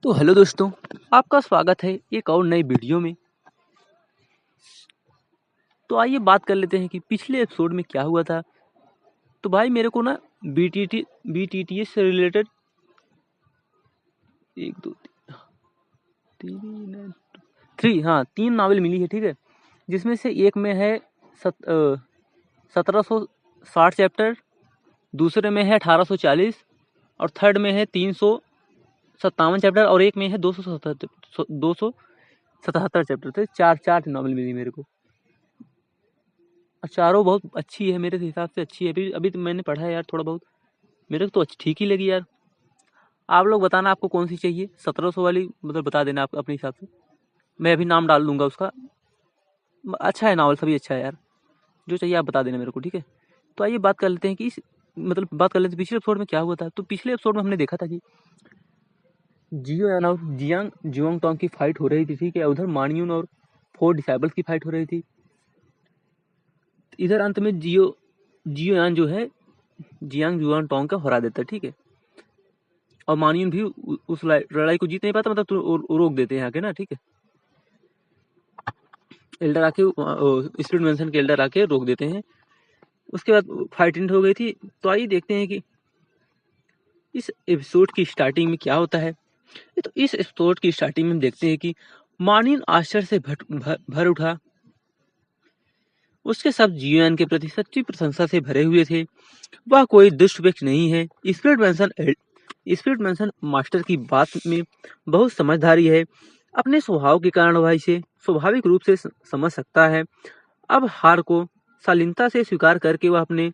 तो हेलो दोस्तों, आपका स्वागत है एक और नई वीडियो में। तो आइए बात कर लेते हैं कि पिछले एपिसोड में क्या हुआ था। तो भाई मेरे को ना बीटीटीएस से रिलेटेड एक दो तीन थ्री हाँ 3 नावल मिली है, ठीक है। जिसमें से एक में है 1760 चैप्टर, दूसरे में है 1840 और थर्ड में है 357 चैप्टर और एक में है 277 चैप्टर थे। चार चार नावल मिली मेरे को। चारों बहुत अच्छी है, मेरे हिसाब से अच्छी है। अभी अभी तो मैंने पढ़ा है यार थोड़ा बहुत, मेरे को तो ठीक ही लगी यार। आप लोग बताना आपको कौन सी चाहिए। 1700 वाली मतलब बता देना आप अपने हिसाब से, मैं अभी नाम डाल दूंगा उसका। अच्छा है नावल, सभी अच्छा है यार। जो चाहिए आप बता देना मेरे को, ठीक है। तो आइए बात कर लेते हैं कि बात कर लेते हैं पिछले एपिसोड में क्या हुआ था। तो पिछले एपिसोड में हमने देखा था कि जियो यान और जियांग जुआंग टोंग की फाइट हो रही थी, ठीक है। उधर मानयून और 4 डिसाइबल्स की फाइट हो रही थी। इधर अंत में जियो यान जो है जियांग जुआंग टोंग का हरा देता है, ठीक है। और मानयून भी उस लड़ाई को जीत नहीं पाता, मतलब तो रोक देते हैं आके ना, ठीक है। एल्डर आके स्पिरिट मेंशन के एल्डर आके रोक देते हैं। उसके बाद फाइट एंड हो गई थी। तो आइए देखते हैं कि इस एपिसोड की स्टार्टिंग में क्या होता है। तो इस एपिसोड की स्टार्टिंग में हम देखते हैं कि मानयून आश्चर्य से भर उठा। उसके शब्द जियोयान के प्रति सच्ची प्रशंसा से भरे हुए थे। वह कोई दुष्ट व्यक्ति नहीं है। स्पिरिट मेंशन मास्टर की बात में बहुत समझदारी है। अपने स्वभाव के कारण वह इसे स्वाभाविक रूप से समझ सकता है। अब हार को शालीनता से स्वीकार करके वह अपने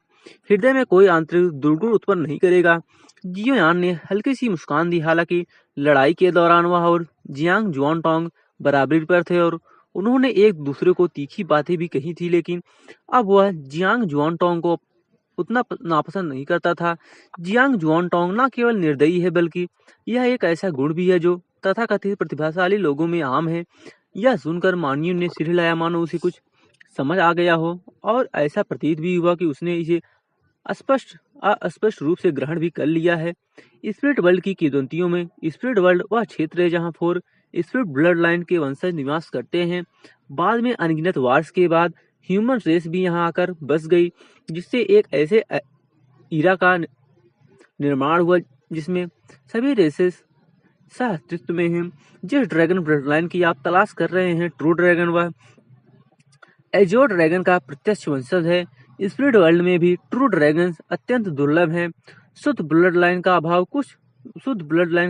हृदय में कोई आंतरिक दुर्गुण उत्पन्न नहीं करेगा। जियोयान ने हल्की सी मुस्कान दी। हालांकि लड़ाई के दौरान वह और जियांग जुआनटोंग बराबरी पर थे और उन्होंने एक दूसरे को तीखी बातें भी कही थी, लेकिन अब वह जियांग जुआनटोंग को उतना नापसंद नहीं करता था। जियांग जुआनटोंग न केवल निर्दयी है, बल्कि यह एक ऐसा गुण भी है जो तथाकथित प्रतिभाशाली लोगों में आम है। यह सुनकर मानयून ने सिर हिलाया, मानो उसे कुछ समझ आ गया हो, और ऐसा प्रतीत भी हुआ कि उसने इसे अस्पष्ट रूप से ग्रहण भी कर लिया है। स्पिरिट वर्ल्ड की किंवदंतियों में स्पिरिट वर्ल्ड वह क्षेत्र है जहाँ 4 स्पिरिट ब्लड लाइन के वंशज निवास करते हैं। बाद में अनगिनत वार्स के बाद ह्यूमन रेस भी यहाँ आकर बस गई, जिससे एक ऐसे इरा का निर्माण हुआ जिसमें सभी रेसेस सह अस्तित्व में हैं। जिस ड्रैगन ब्लड लाइन की आप तलाश कर रहे हैं, ट्रू ड्रैगन, वह एजोर ड्रैगन का प्रत्यक्ष वंशज है। स्पिरिट वर्ल्ड में भी ट्रू ड्रैगन अत्यंत दुर्लभ हैं। शुद्ध ब्लड लाइन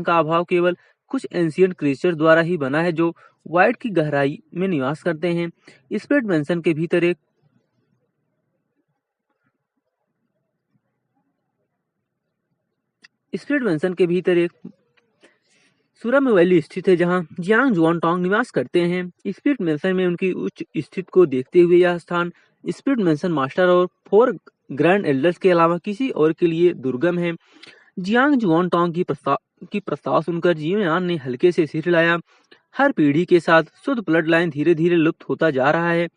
का अभाव केवल कुछ एंशियंट क्रीचर द्वारा ही बना है जो वाइड की गहराई में निवास करते हैं। स्पिरिट मेंशन के भीतर एक सुरम वैली स्थित है जहां जियांग जुआनटोंग निवास करते हैं। स्पिरिट मेंशन में उनकी उच्च स्थिति को देखते हुए यह स्थान स्पिरिट मेंशन मास्टर और 4 ग्रैंड एल्डर्स के अलावा किसी और के लिए दुर्गम है। जियांग जुआनटोंग की प्रस्ताव सुनकर जियोयान ने हल्के से सिर हिलाया। हर पीढ़ी के साथ शुद्ध ब्लड लाइन धीरे धीरे लुप्त होता जा रहा है।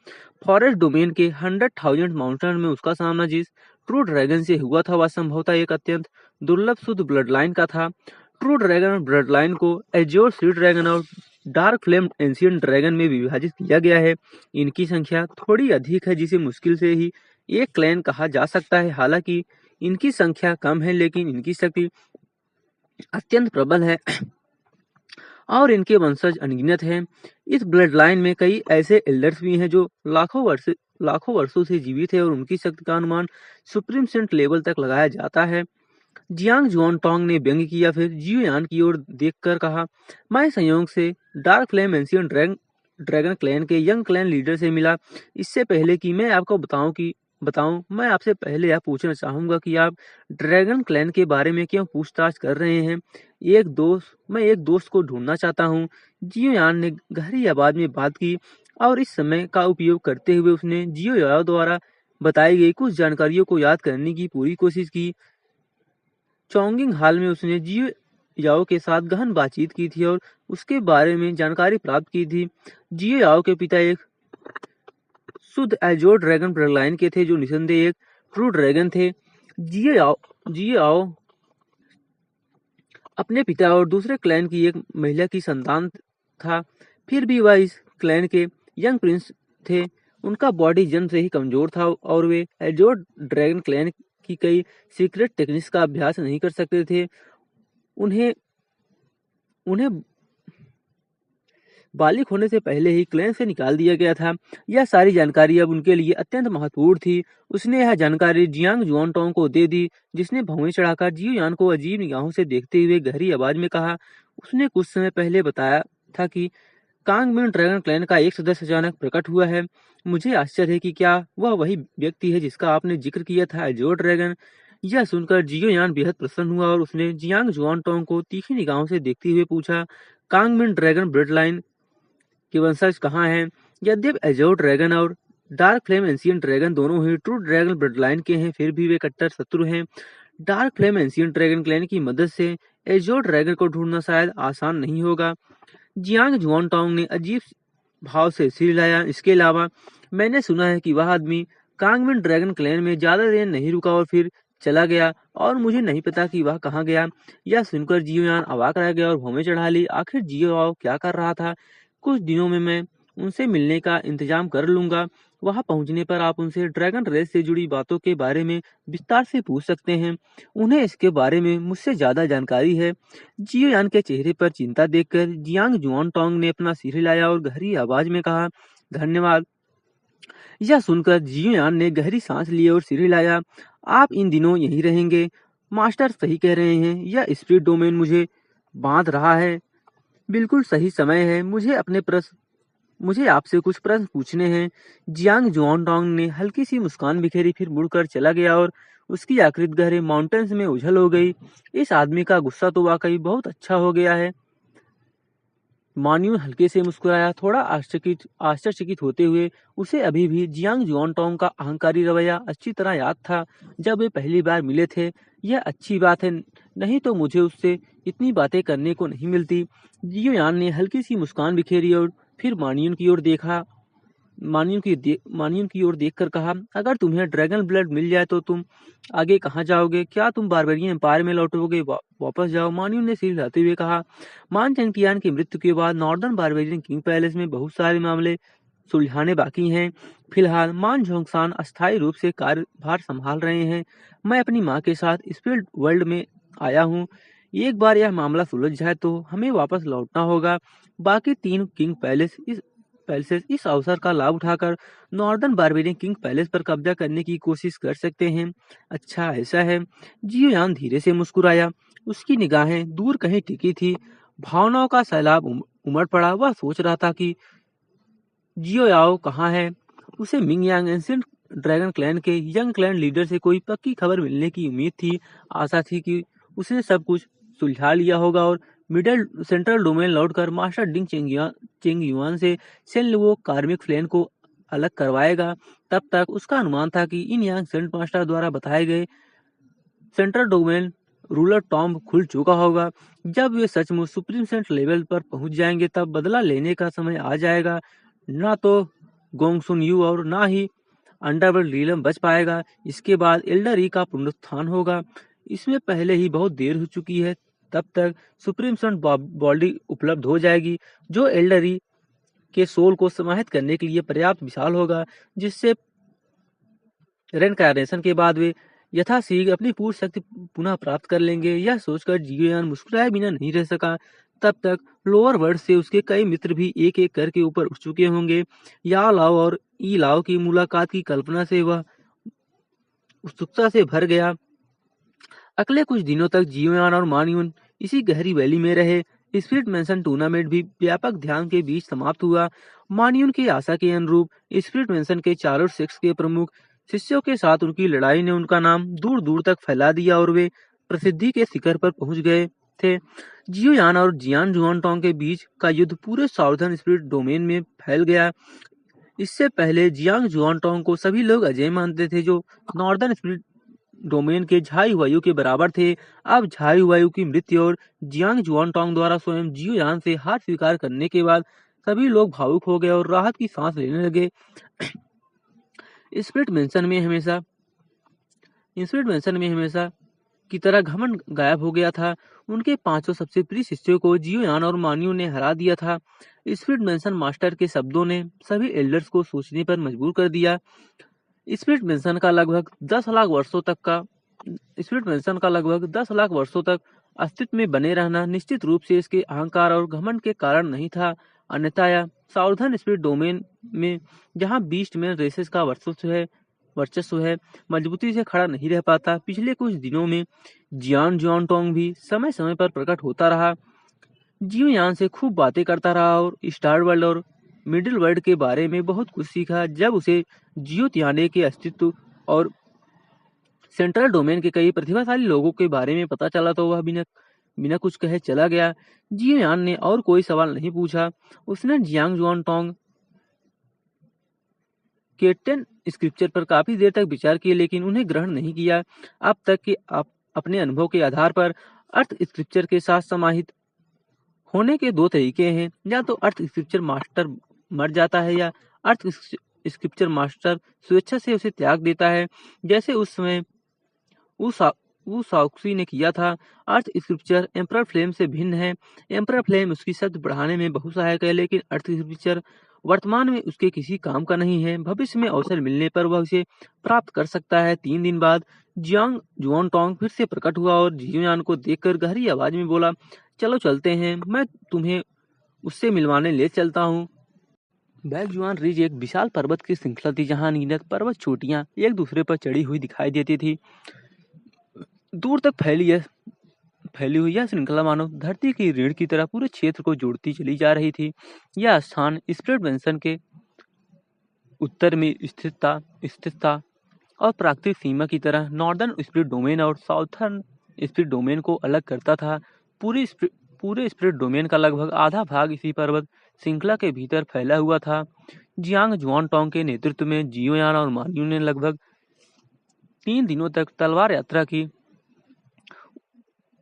फॉरेस्ट डोमेन के 100,000 माउंटेन में उसका सामना जिस ट्रू ड्रैगन से हुआ था, वह संभवतः एक अत्यंत दुर्लभ शुद्ध ब्लड लाइन का था। ट्रू ड्रैगन ब्लड लाइन को एज्योर सी ड्रैगन और डार्क फ्लेम एंशियंट ड्रैगन में विभाजित किया गया है। इनकी संख्या थोड़ी अधिक है, जिसे मुश्किल से ही एक क्लैन कहा जा सकता है। हालांकि इनकी संख्या कम है, लेकिन इनकी शक्ति अत्यंत प्रबल है और इनके वंशज अनगिनत हैं। इस ब्लड लाइन में कई ऐसे एल्डर्स भी हैं जो लाखों वर्षों से जीवित है और उनकी शक्ति का अनुमान सुप्रीम सेंट लेवल तक लगाया जाता है। जियांग जुआनटोंग ने व्यंग किया, फिर जियोयान की ओर देखकर कहा, मैं संयोग से dark flame ancient dragon clan के यंग क्लैन लीडर से मिला। इससे पहले कि मैं आपको बताऊं, मैं आपसे पहले यह पूछना चाहूंगा कि आप ड्रैगन क्लैन के बारे में क्यों पूछताछ कर रहे हैं। मैं एक दोस्त को ढूंढना चाहता हूँ। जियोयान ने गहरी आवाज में बात की और इस समय का उपयोग करते हुए उसने जियोयाओ द्वारा बताई गई कुछ जानकारियों को याद करने की पूरी कोशिश की। चोंगिंग हाल में उसने जियो याओ के साथ गहन बातचीत की थी और उसके बारे में जानकारी प्राप्त की थी। जियो याओ के पिता एक शुद्ध एजोर ड्रैगन ब्लडलाइन के थे, जो निसंदेह एक ट्रू ड्रैगन थे। जियो याओ अपने पिता और दूसरे क्लैन की एक महिला की संतान था, फिर भी वह इस क्लैन के यंग प्रिंस थे। उनका बॉडी जन्म से ही कमजोर था और वे एजोर ड्रैगन क्लैन की कई सीक्रेट टेक्निक्स का अभ्यास नहीं कर सकते थे। उन्हें उन्हें बालिग होने से पहले ही क्लैन से निकाल दिया गया था। यह सारी जानकारी अब उनके लिए अत्यंत महत्वपूर्ण थी। उसने यह जानकारी जियांग जुआनटोंग को दे दी, जिसने भौवें चढ़ाकर जियो यान को अजीब निगाहों से देखते हुए गहरी आवाज में कहा। उसने कुछ समय पहले बताया था कि कांग में ड्रैगन क्लैन का एक सदस्य अचानक प्रकट हुआ है। मुझे आश्चर्य है कि क्या वह वही व्यक्ति है जिसका आपने जिक्र किया था, एजोर ड्रैगन। यह सुनकर जियो यान बेहद प्रसन्न हुआ और उसने जियांग जुआनटोंग को तीखी निगाहों से देखते हुए पूछा, कांग में ड्रैगन ब्लड लाइन के वंशज कहाँ हैं? यद्यपि एजोर ड्रैगन और डार्क फ्लेम एंशिएंट ड्रैगन दोनों ही ट्रू ड्रैगन ब्लड लाइन के हैं, फिर भी वे कट्टर शत्रु हैं। Dark flame ancient dragon clan की मदद से एजोर ड्रैगन को ढूंढना शायद आसान नहीं होगा। जियांग जुआनटोंग ने अजीब भाव से सिर हिलाया। इसके अलावा मैंने सुना है कि वह आदमी कांगमिन ड्रैगन क्लैन में ज्यादा देर नहीं रुका और फिर चला गया, और मुझे नहीं पता कि वह कहाँ गया। यह सुनकर जियो यान अवाक रह गया और भौमें चढ़ा ली। आखिर जियो आओ क्या कर रहा था? कुछ दिनों में मैं उनसे मिलने का इंतजाम कर लूंगा। वहां पहुंचने पर आप उनसे ड्रैगन रेस से जुड़ी बातों के बारे में विस्तार से पूछ सकते हैं। उन्हें इसके बारे में मुझसे ज्यादा जानकारी है। जियो यान के चेहरे पर चिंता देखकर जियांग जुआनटोंग ने अपना सिर हिलाया और गहरी आवाज में कहा, धन्यवाद। यह सुनकर जियो यान ने गहरी सांस ली और सिर हिलाया। आप इन दिनों यहीं रहेंगे? मास्टर सही कह रहे हैं, यह स्पिरिट डोमेन मुझे बांध रहा है। बिल्कुल सही समय है। मुझे आपसे कुछ प्रश्न पूछने हैं। जियांग जुआनटोंग ने हल्की सी मुस्कान बिखेरी, फिर मुड़कर चला गया और उसकी आकृति गहरे माउंटेन्स में उछल हो गई। इस आदमी का गुस्सा तो वाकई बहुत अच्छा हो गया है। मान्यून हल्के से मुस्कुराया, थोड़ा आश्चर्यचकित होते हुए। उसे अभी भी जियांग जुआनटोंग का अहंकारी रवैया अच्छी तरह याद था जब वे पहली बार मिले थे। यह अच्छी बात है, नहीं तो मुझे उससे इतनी बातें करने को नहीं मिलती। जियो यान ने हल्की सी मुस्कान बिखेरी और फिर मानियन की ओर देखकर कहा, अगर तुम्हें ड्रैगन ब्लड मिल जाए तो तुम आगे कहाँ जाओगे? क्या तुम बारबेरियन एम्पायर में लौटोगे? वापस जाओ। मानियन ने सिर हिलाते हुए कहा, मान चंगटियान की मृत्यु के बाद नॉर्दर्न बारबेरियन किंग पैलेस में बहुत सारे मामले सुलझाने बाकी हैं। फिलहाल मान झोंगसान अस्थायी रूप से कार्यभार संभाल रहे हैं। मैं अपनी माँ के साथ स्पिरिट वर्ल्ड में आया हूँ। एक बार यह मामला सुलझ जाए तो हमें वापस लौटना होगा। बाकी तीन किंग पैलेसेस इस अवसर का लाभ उठाकर नॉर्दर्न बारबेरियन किंग पैलेस पर कब्जा करने की कोशिश कर सकते हैं। अच्छा ऐसा है। जियो यान धीरे से मुस्कुराया। उसकी निगाहें दूर कहीं टिकी थी। भावनाओं का सैलाब उमड़ पड़ा। वह सोच रहा था कि जियो याओ कहाँ है। उसे मिंग यांग एंशिएंट ड्रैगन क्लैन के यंग क्लैन लीडर से कोई पक्की खबर मिलने की उम्मीद थी। आशा थी कि उसने सब कुछ सुलझा लिया होगा और मिडल सेंट्रल डोमेन लौटकर मास्टर डिंग चेंग युआन से सेनलुओ कार्मिक फ्लेन को अलग करवाएगा। तब तक उसका अनुमान था कि इन यांग सेंट मास्टर द्वारा बताए गए सेंट्रल डोमेन रूलर टॉम्ब खुल चुका होगा। जब वे सचमुच सुप्रीम सेंट लेवल पर पहुंच जाएंगे तब बदला लेने का समय आ जाएगा। ना तो गोंगसुन यू और ना ही अंडरवर्ल्ड रीलम बच पाएगा। इसके बाद एल्डर का पुनरुत्थान होगा। इसमें पहले ही बहुत देर हो चुकी है। तब तक सुप्रीम सेंट बॉडी उपलब्ध हो जाएगी जो एल्डर के सोल को समाहित करने के लिए पर्याप्त विशाल होगा, जिससे रेनकार्नेशन के बाद वे यथाशीघ्र अपनी पूर्ण शक्ति पुनः प्राप्त कर लेंगे। यह सोचकर जियोयान मुस्कुराए बिना नहीं रह सका। तब तक लोअर वर्ल्ड से उसके कई मित्र भी एक एक करके ऊपर उठ चुके होंगे। या लाओ और ई लाओ की मुलाकात की कल्पना से वह उत्सुकता से भर गया। अगले कुछ दिनों तक जियोयान और मानयून इसी गहरी वैली में रहे। स्पिरिट मेंशन टूर्नामेंट भी व्यापक ध्यान के बीच समाप्त हुआ। मानयून की आशा के अनुरूप स्पिरिट मेंशन के चारों सेक्स के प्रमुख शिष्यों के साथ उनकी लड़ाई ने उनका नाम दूर दूर तक फैला दिया और वे प्रसिद्धि के शिखर पर पहुंच गए थे। जियोयान और जियान जुआनटोंग के बीच का युद्ध पूरे साउथर्न स्पिरिट डोमेन में फैल गया। इससे पहले जियांग जुआनटोंग को सभी लोग अजय मानते थे, जो नॉर्दर्न स्पिरिट डोमेन के झाई हुआयू के बराबर थे। अब झाई हुआयू की मृत्यु और जियांग जुआनटोंग द्वारा स्वयं जियोयान से हार स्वीकार करने के बाद सभी लोग भावुक हो गए और राहत की सांस लेने लगे। स्पिरिट मेंशन में हमेशा की तरह घमंड गायब हो गया था। उनके 500 सबसे प्रिय शिष्यों को जियोयान और मानियो ने हरा दिया था। स्पिरिट मेंशन मास्टर के शब्दों ने सभी एल्डर्स को सोचने पर मजबूर कर दिया। स्पिरिट मेंशन का लगभग 10 लाख वर्षों तक का स्पिरिट मेंशन का लगभग 10 लाख वर्षों तक अस्तित्व में बने रहना निश्चित रूप से इसके अहंकार और घमंड के कारण नहीं था। अन्यथा यह साउदर्न स्पिरिट डोमेन में, जहां बीस्ट में रेसेस का वर्चस्व है, मजबूती से खड़ा नहीं रह पाता। पिछले कुछ दिनों में जियान जुआनटोंग भी समय समय पर प्रकट होता रहा, जियोयान से खूब बातें करता रहा और स्टार वर्ल्ड और मिडिल वर्ल्ड के बारे में बहुत कुछ सीखा। जब उसे जियो तियाने के अस्तित्व और सेंट्रल डोमेन के कई प्रतिभाशाली लोगों के बारे में पता चला तो वह बिना बिना कुछ कहे चला गया। जियोयान ने और कोई सवाल नहीं पूछा। उसने जियांग जुआनटोंग के 10 स्क्रिप्चर पर काफी देर तक विचार किया, लेकिन उन्हें ग्रहण नहीं किया। अब तक के अपने अनुभव के आधार पर अर्थ स्क्रिप्चर के साथ समाहित होने के दो तरीके हैं, या तो अर्थ स्क्रिप्चर मास्टर मर जाता है या अर्थ स्क्रिप्चर मास्टर स्वेच्छा से उसे त्याग देता है, जैसे उस समय साउक्सी ने किया था। अर्थ स्क्रिप्चर एम्परर फ्लेम से भिन्न है। एम्परर फ्लेम उसकी शक्ति बढ़ाने में बहुत सहायक है, लेकिन अर्थ स्क्रिप्चर वर्तमान में उसके किसी काम का नहीं है। भविष्य में अवसर मिलने पर वह उसे प्राप्त कर सकता है। 3 दिन बाद जियांग जुआनटोंग फिर से प्रकट हुआ और जियोयान को देखकर गहरी आवाज में बोला, चलो चलते हैं, मैं तुम्हें उससे मिलवाने ले चलता हूँ। बैकजुआन रिज एक विशाल पर्वत की श्रृंखला थी, जहाँ अनगिनत पर्वत चोटियां एक दूसरे पर चढ़ी हुई दिखाई देती थी। दूर तक फैली हुई यह श्रृंखला मानो धरती की रीढ़ की तरह पूरे क्षेत्र को जोड़ती चली जा रही थी। यह स्थान स्पिरिट मेंशन के उत्तर में स्थित था और प्राकृतिक सीमा की तरह नॉर्दर्न स्पिरिट डोमेन और साउथर्न स्पिरिट डोमेन को अलग करता था। पूरे स्पिरिट डोमेन का लगभग आधा भाग इसी पर्वत श्रृंखला के भीतर फैला हुआ था। जियांग जुआनटोंग के नेतृत्व में जियोयान और मानियो ने लगभग 3 दिनों तक तलवार यात्रा की।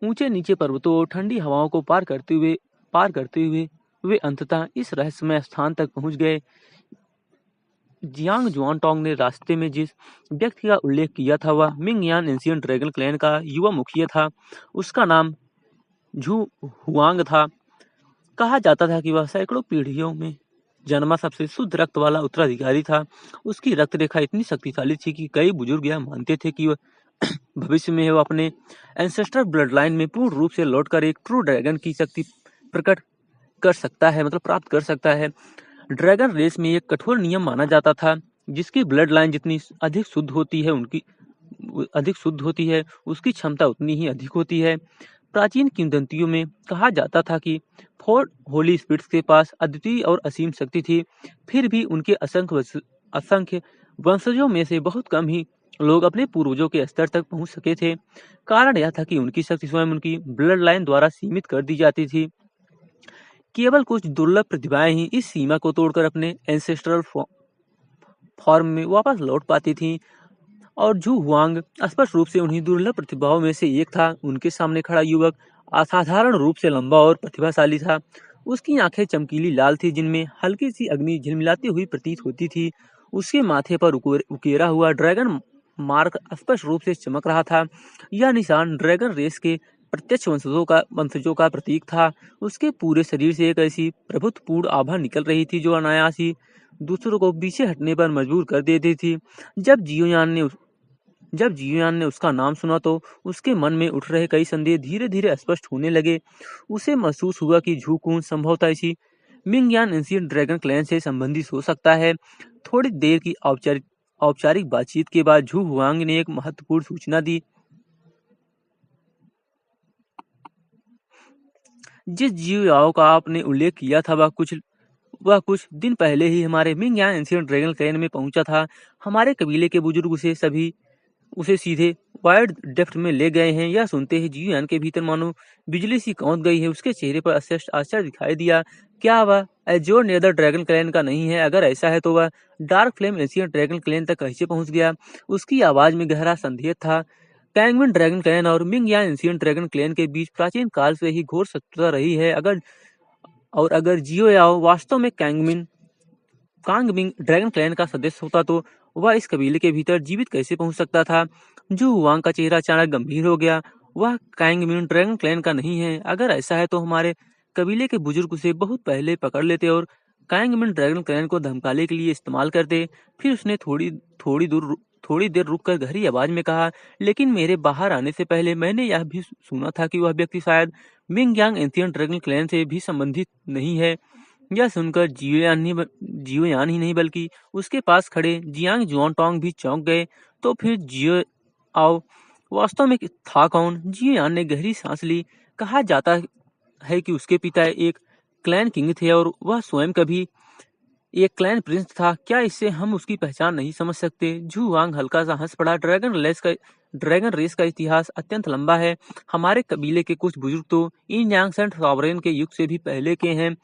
ऊंचे नीचे पर्वतों और ठंडी हवाओं को पार करते हुए वे अंततः इस रहस्यमय स्थान तक पहुंच गए। जियांग जुआनटोंग ने रास्ते में जिस व्यक्ति का उल्लेख किया था वह मिंगयान एंशिएंट ड्रैगन क्लैन का युवा मुखिया था। उसका नाम झू हुआंग था। कहा जाता था कि वह सैकड़ों पीढ़ियों में जन्मा सबसे शुद्ध रक्त वाला उत्तराधिकारी था। उसकी रक्त रेखा इतनी शक्तिशाली थी कि कई बुजुर्ग यह मानते थे कि वह भविष्य में वह अपने एंसेस्टर ब्लड लाइन में पूर्ण रूप से लौटकर एक ट्रू ड्रैगन की शक्ति प्रकट कर सकता है, मतलब प्राप्त कर सकता है। ड्रैगन रेस में एक कठोर नियम माना जाता था, जिसकी ब्लड लाइन जितनी अधिक शुद्ध होती है उसकी क्षमता उतनी ही अधिक होती है। प्राचीन किंवदंतियों में कहा जाता था कि 4 होली स्पिरिट्स के पास अद्वितीय और असीम शक्ति थी, फिर भी उनके असंख्य वंशजों में से बहुत कम ही लोग अपने पूर्वजों के स्तर तक पहुंच सके थे। कारण यह था कि उनकी शक्ति स्वयं उनकी ब्लड लाइन द्वारा सीमित कर दी जाती थी। केवल कुछ दुर्लभ प्रतिभाएं ही इस सीमा को तोड़कर अपने एंसेस्ट्रल फॉर्म में वापस लौट पाती थीं, और झू हुआंग स्पष्ट रूप से उन्हीं दुर्लभ प्रतिभाओं में से एक था। उनके सामने खड़ा युवक असाधारण रूप से लंबा और प्रतिभाशाली था। उसकी आंखें चमकीली लाल थी, जिनमें हल्की सी अग्नि झिलमिलाती हुई प्रतीत होती थी। उसके माथे पर उकेरा हुआ ड्रैगन मार्क स्पष्ट रूप से चमक रहा था। यह निशान ड्रैगन रेस के प्रत्यक्ष वंशजों का प्रतीक था। उसके पूरे शरीर से एक ऐसी प्रभुत्वपूर्ण आभा निकल रही थी जो अनायास ही दूसरों को पीछे हटने पर मजबूर कर देती थी। जब जियोयान ने उसका नाम सुना तो उसके मन में उठ रहे कई संदेह धीरे धीरे स्पष्ट होने लगे। उसे महसूस हुआ कि झूकून संभवतः इसी मिंगयान एंशिएंट ड्रैगन क्लैन से संबंधित हो सकता है। थोड़ी देर की औपचारिक बातचीत के बाद झू हुआंग ने एक महत्वपूर्ण सूचना दी। जिस जियोयाओ का आपने उल्लेख किया था वह कुछ दिन पहले ही हमारे मिंगयान एंशिएंट ड्रैगन क्लैन में पहुंचा था। हमारे कबीले के बुजुर्ग उसे सीधे वाइड डेप्थ में ले गए हैं। यह सुनते ही जियोयान के भीतर मानो बिजली सी कौंध गई है। उसके चेहरे पर आश्चर्य दिखाई दिया। क्या वह एजोर नेदर ड्रैगन क्लैन का नहीं है? अगर ऐसा है तो वह dark flame ancient dragon clan तक कैसे पहुंच गया? उसकी आवाज में गहरा संदेह था। कैंगमिन ड्रैगन क्लैन और मिंगयान एंशिएंट ड्रैगन क्लैन के बीच प्राचीन काल से ही घोर शत्रुता रही है। अगर जियोयाओ वास्तव में कांगमिंग ड्रैगन क्लैन का सदस्य होता तो वह इस कबीले के भीतर जीवित कैसे पहुंच सकता था? जू हुआंग का चेहरा अचानक गंभीर हो गया वह कांगम्यून ड्रैगन क्लैन का नहीं है। अगर ऐसा है तो हमारे कबीले के बुजुर्ग उसे बहुत पहले पकड़ लेते और कांगम्यून ड्रैगन क्लैन को धमकाने के लिए इस्तेमाल करते। फिर उसने थोड़ी दूर थोड़ी देर रुककर गहरी आवाज में कहा, लेकिन मेरे बाहर आने से पहले मैंने यह भी सुना था कि वह व्यक्ति शायद मिंग यांग एंशियंट ड्रैगन क्लैन से भी संबंधित नहीं है। यह सुनकर जियोयान ही नहीं बल्कि उसके पास खड़े जियांग जुआनटोंग भी चौंक गए। तो फिर जियो आओ वास्तव में था कौन? जियोयान ने गहरी सांस ली। कहा जाता है कि उसके पिता एक क्लैन किंग थे और वह स्वयं कभी एक क्लैन प्रिंस था। क्या इससे हम उसकी पहचान नहीं समझ सकते? झू वांग हल्का सा हंस पड़ा। ड्रैगन रेस का इतिहास अत्यंत लंबा है। हमारे कबीले के कुछ बुजुर्ग तो इन यांगसेंट सॉवरेन के युग से भी पहले के हैं।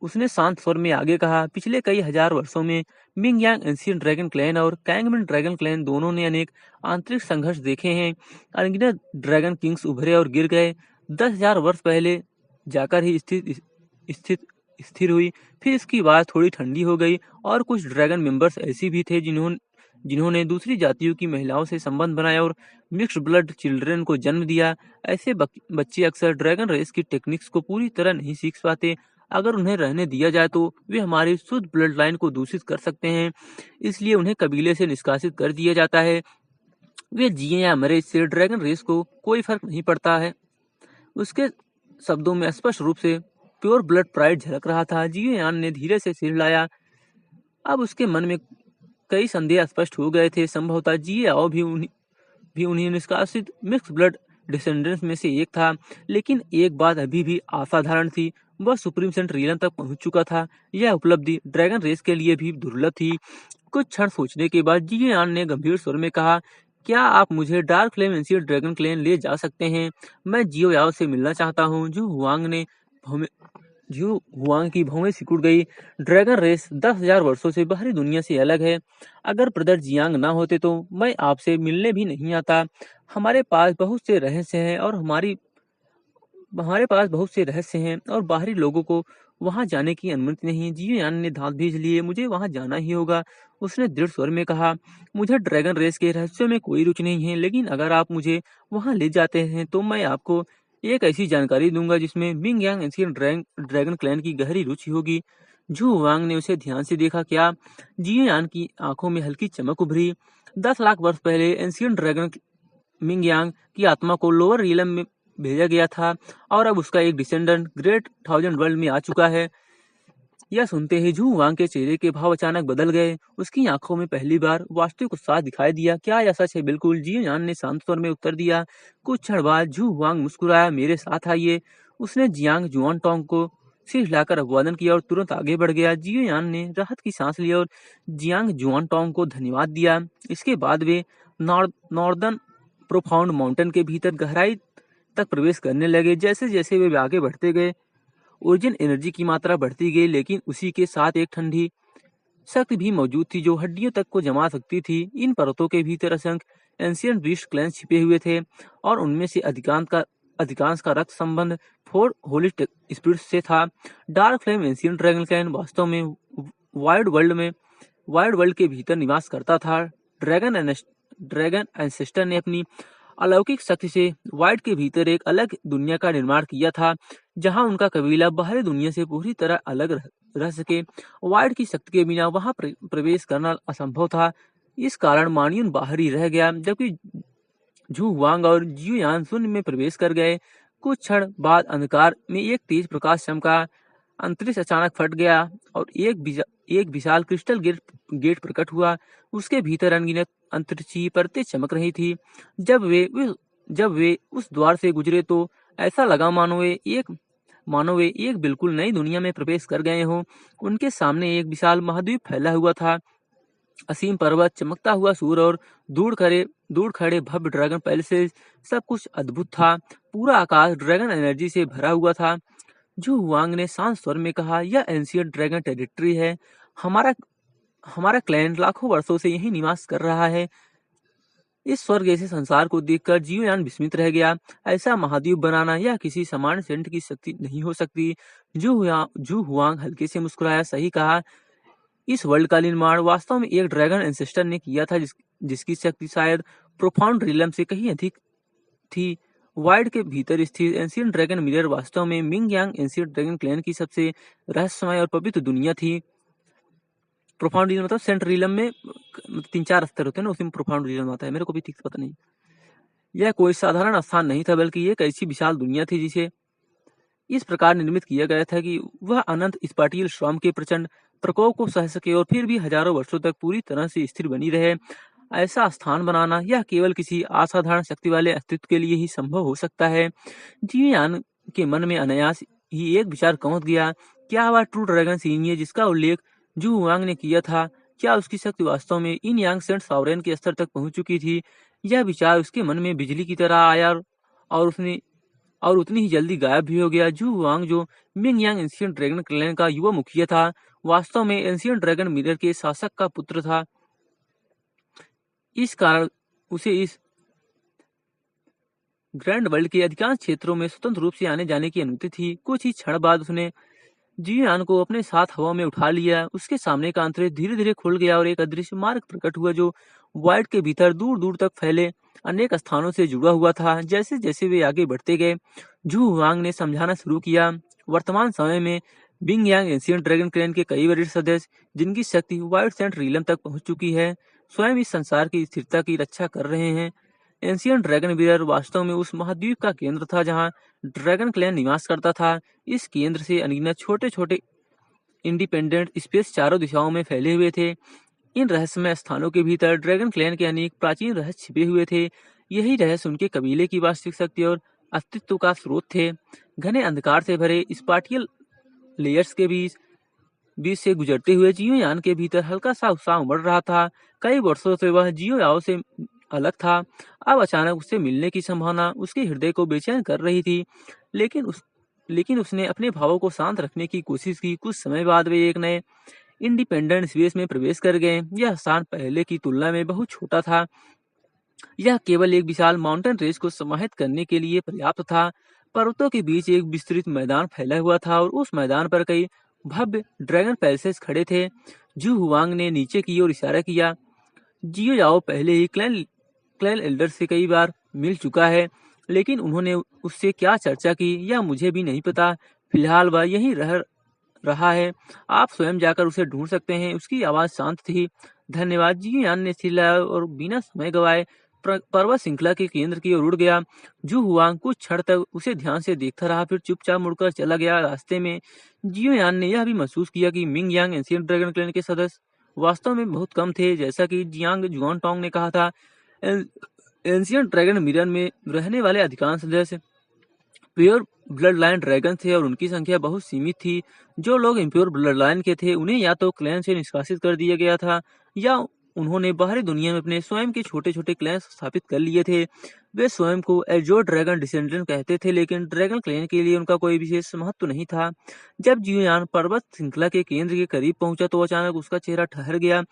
उसने शांत स्वर में आगे कहा, पिछले कई हजार वर्षों में मिंग यांग एंशियंट ड्रैगन क्लैन और कैंगमन ड्रैगन क्लैन दोनों ने अनेक आंतरिक संघर्ष देखे हैं। अनगिनत ड्रैगन किंग्स उभरे और गिर गए। 10,000 वर्ष पहले जाकर ही स्थित स्थिर हुई। फिर इसकी आवाज थोड़ी ठंडी हो गई और कुछ ड्रैगन मेंबर्स ऐसी भी थे जिन्होंने दूसरी जातियों की महिलाओं से संबंध बनाया और मिक्स्ड ब्लड चिल्ड्रन को जन्म दिया। ऐसे बच्चे अक्सर ड्रैगन रेस की टेक्निक्स को पूरी तरह नहीं सीख पाते। अगर उन्हें रहने दिया जाए तो वे हमारी शुद्ध ब्लड लाइन को दूषित कर सकते हैं। इसलिए उन्हें कबीले से निष्कासित कर दिया जाता है। वे जिए या मरे, इससे ड्रैगन रेस को कोई फर्क नहीं पड़ता है। उसके शब्दों में स्पष्ट रूप से प्योर ब्लड प्राइड झलक रहा था। जियोयान ने धीरे से सिर हिलाया। अब उसके मन में कई संदेह स्पष्ट हो गए थे। संभवतः जियाओ भी उन्हीं निष्कासित मिक्स ब्लड डिसेंडेंट्स में से एक था। लेकिन एक बात अभी भी असाधारण थी, वह सुप्रीम सेंट रीलन तक पहुंच चुका था। यह उपलब्धि ड्रैगन रेस के लिए भी दुर्लभ थी। कुछ क्षण सोचने के बाद जियान ने गंभीर स्वर में कहा, क्या आप मुझे dark flame ancient dragon clan ले जा सकते हैं? मैं जियो याओ से मिलना चाहता हूँ। जू हुआंग की भौहें सिकुड़ गई। ड्रैगन रेस 10,000 वर्षों से बाहरी दुनिया से अलग है। अगर ब्रदर जियांग ना होते तो मैं आपसे मिलने भी नहीं आता। हमारे पास बहुत से रहस्य हैं और बाहरी लोगों को वहां जाने की अनुमति नहीं। जियान ने दांत भींच लिए। मुझे वहां जाना ही होगा, उसने दृढ़ स्वर में कहा। मुझे ड्रैगन रेस के रहस्यों में कोई रुचि नहीं है, लेकिन अगर आप मुझे वहां ले जाते हैं तो मैं आपको एक ऐसी जानकारी दूंगा जिसमें मिंग यांग एंशियंट ड्रैगन क्लैन की गहरी रुचि होगी। झू वांग ने उसे ध्यान से देखा। क्या? जियान की आंखों में हल्की चमक उभरी। 10 लाख वर्ष पहले एंशियंट ड्रैगन मिंग यांग की आत्मा को लोअर रीलम में भेजा गया था और अब उसका एक डिसेंडेंट ग्रेट 1000 वर्ल्ड में आ चुका है। यह सुनते ही झू वांग के चेहरे के भाव अचानक बदल गए। उसकी आंखों में पहली बार वास्तविक उत्साह दिखाई दिया। क्या यह सच है? बिल्कुल, जियान ने शांत स्वर में उत्तर दिया। कुछ क्षण बाद झू वांग मुस्कुराया। मेरे साथ आइए। उसने जियांग जुआनटोंग को सिर हिलाकर अभिवादन किया और तुरंत आगे बढ़ गया। जियान ने राहत की सांस ली और जियांग जुआनटोंग को धन्यवाद दिया। इसके बाद वे नॉर्दर्न प्रोफाउंड माउंटेन के भीतर गहराई तक प्रवेश करने लगे। जैसे जैसे वे आगे बढ़ते गए ओरिजिन एनर्जी की मात्रा बढ़ती गई, लेकिन उसी के साथ एक ठंडी शक्ति भी मौजूद थी जो हड्डियों तक को जमा सकती थी। इन परतों के भीतर असंख्य एंशियंट बीस्ट क्लैंस छिपे हुए थे और उनमें से अधिकांश का रक्त संबंध फोर होली स्पिरिट्स से था। Dark flame ancient dragon clan वास्तव में वाइड वर्ल्ड के भीतर निवास करता था। ड्रैगन एंसेस्टर ने अपनी अलौकिक शक्ति से वाइड के भीतर एक अलग दुनिया का निर्माण किया था, जहां उनका कबीला बाहरी दुनिया से पूरी तरह अलग रह सके। वाइड की शक्ति के बिना वहां प्रवेश करना असंभव था। इस कारण मानियन बाहरी रह गया, जबकि झू वांग और जियोयान शून्य में प्रवेश कर गए। कुछ क्षण बाद अंधकार में एक तेज प्रकाश चमका। अंतरिक्ष अचानक फट गया और एक विशाल क्रिस्टल गेट प्रकट हुआ। उसके भीतर अनगिनत अंतरिक्षीय परतें चमक रही थी। जब वे उस द्वार से गुजरे तो ऐसा लगा मानो वे एक बिल्कुल नई दुनिया में प्रवेश कर गए हों। उनके सामने एक विशाल महाद्वीप फैला हुआ था। असीम पर्वत, चमकता हुआ सूर्य और दूर खड़े भव्य ड्रैगन पैलेसेस, सब कुछ अद्भुत था। पूरा आकाश ड्रैगन एनर्जी से भरा हुआ था। झू वांग ने शांत स्वर में कहा, यह एंशियंट ड्रैगन टेरिटरी है। हमारा क्लैन लाखों वर्षों से यही निवास कर रहा है। इस स्वर्ग जैसे संसार को देखकर जियोयान विस्मित रह गया। ऐसा महाद्वीप बनाना यह किसी सामान्य सेंट की शक्ति नहीं हो सकती। झू हुआंग हल्के से मुस्कुराया। सही कहा, इस वर्ल्ड का निर्माण वास्तव में एक ड्रैगन एंसेस्टर ने किया था, जिसकी शक्ति शायद प्रोफाउंड रिलम से कहीं अधिक थी। वाइड के भीतर स्थित एंशियंट ड्रैगन मिरर वास्तव में मिंग यांग एंशियंट ड्रैगन क्लैन की सबसे रहस्यमय और पवित्र दुनिया थी। प्रोफाउंड रीजन मतलब सेंट्रल रीजन में 3-4 स्तर होते हैं ना, उसी में प्रोफाउंड रीजन आता है, मेरे को भी ठीक से पता नहीं। यह कोई साधारण स्थान नहीं था, बल्कि एक ऐसी विशाल दुनिया थी जिसे इस प्रकार निर्मित किया गया था कि वह अनंत स्पाटियल श्रम के प्रचंड प्रकोप को सह सके और फिर भी हजारों वर्षों तक पूरी तरह से स्थिर बनी रहे। ऐसा स्थान बनाना यह केवल किसी असाधारण शक्ति वाले अस्तित्व के लिए ही संभव हो सकता है। जियान के मन में अनायास ही एक विचार कौंध गया, क्या वह ट्रू ड्रैगन सीन है जिसका उल्लेख जू हुआंग ने किया था, क्या उसकी शक्ति वास्तव में इन यांग सेंट सॉवरेन के स्तर तक पहुंच चुकी थी? यह विचार उसके मन में बिजली की तरह आया और उतनी ही जल्दी गायब भी हो गया। जू हुआंग, जो मिंग यांग एंशियंट ड्रैगन क्लैन का युवा मुखिया था, वास्तव में एंशियंट ड्रैगन मिरर के शासक का पुत्र था। इस कारण उसे इस ग्रैंड वर्ल्ड के अधिकांश क्षेत्रों में स्वतंत्र रूप से आने जाने की अनुमति थी। कुछ ही क्षण बाद उसने जियान को अपने साथ हवा में उठा लिया। उसके सामने का अंतरिक्ष धीरे धीरे खुल गया और एक अदृश्य मार्ग प्रकट हुआ जो वाइड के भीतर दूर दूर तक फैले अनेक स्थानों से जुड़ा हुआ था। जैसे जैसे वे आगे बढ़ते गए, जू हुआंग ने समझाना शुरू किया। वर्तमान समय में बिंग यांग एंशियंट ड्रैगन क्लैन के कई वरिष्ठ सदस्य, जिनकी शक्ति वाइड सेंट रीलम तक पहुंच चुकी है, स्वयं इस संसार की स्थिरता की रक्षा कर रहे हैं। एंशियंट ड्रैगन मिरर वास्तव में उस महाद्वीप का केंद्र था जहां ड्रैगन क्लैन निवास करता था। इस केंद्र से अनगिनत छोटे छोटे इंडिपेंडेंट स्पेस चारों दिशाओं में फैले हुए थे। इन रहस्यमय स्थानों के भीतर ड्रैगन क्लैन के अनेक प्राचीन रहस्य छिपे हुए थे। यही रहस्य उनके कबीले की वास्तविक शक्ति और अस्तित्व का स्रोत थे। घने अंधकार से भरे स्पाटियल लेयर्स के बीच बीच से गुजरते हुए जियो यान के भीतर हल्का सा उत्साह उमड़ रहा था। कई वर्षों से वह जियो याओ से अलग था। अब अचानक उससे मिलने की संभावना उसके हृदय को बेचैन कर रही थी। लेकिन उसने अपने भावों को शांत रखने की कोशिश की। कुछ समय बाद वे एक नए इंडिपेंडेंट स्पेस में प्रवेश कर गए। यह स्थान पहले की तुलना में बहुत छोटा था। यह केवल एक विशाल माउंटेन रेंज को समाहित करने के लिए पर्याप्त था। पर्वतों के बीच एक विस्तृत मैदान फैला हुआ था और उस मैदान पर कई भव्य ड्रैगन पैलेसेस खड़े थे। जू हुआंग ने नीचे की ओर इशारा किया। जियो याओ पहले ही क्लैन एल्डर से कई बार मिल चुका है, लेकिन उन्होंने उससे क्या चर्चा की यह मुझे भी नहीं पता। फिलहाल वह यहीं रह रहा है, आप स्वयं जाकर उसे ढूंढ सकते हैं। उसकी आवाज शांत थी। धन्यवाद, जियो यान ने चिल्लाया और बिना समय गवाए पर्वत श्रृंखला के केंद्र की ओर उड़ गया। जू हुआंग कुछ क्षण तक उसे ध्यान से देखता रहा, फिर चुपचाप मुड़कर चला गया। रास्ते में जियो यान ने यह भी महसूस किया कि मिंग यांग एंशियंट ड्रैगन क्लैन के सदस्य वास्तव में बहुत कम थे। जैसा कि जियांग जुआनटोंग ने कहा था, एंशियंट ड्रैगन मिरर में रहने वाले अधिकांश सदस्य प्योर ब्लड लाइन ड्रैगन थे और उनकी संख्या बहुत सीमित थी। जो लोग इम्प्योर ब्लड लाइन के थे, उन्हें या तो क्लैन से निष्कासित कर दिया गया था या उन्होंने बाहरी दुनिया में अपने स्वयं के छोटे छोटे क्लैन स्थापित कर लिए थे। वे स्वयं को एजोर ड्रैगन डिसेंडेंट कहते थे, लेकिन ड्रैगन क्लैन के लिए उनका कोई विशेष महत्व नहीं था। जब जियोयान पर्वत श्रृंखला के केंद्र के करीब पहुंचा तो अचानक उसका चेहरा ठहर गया।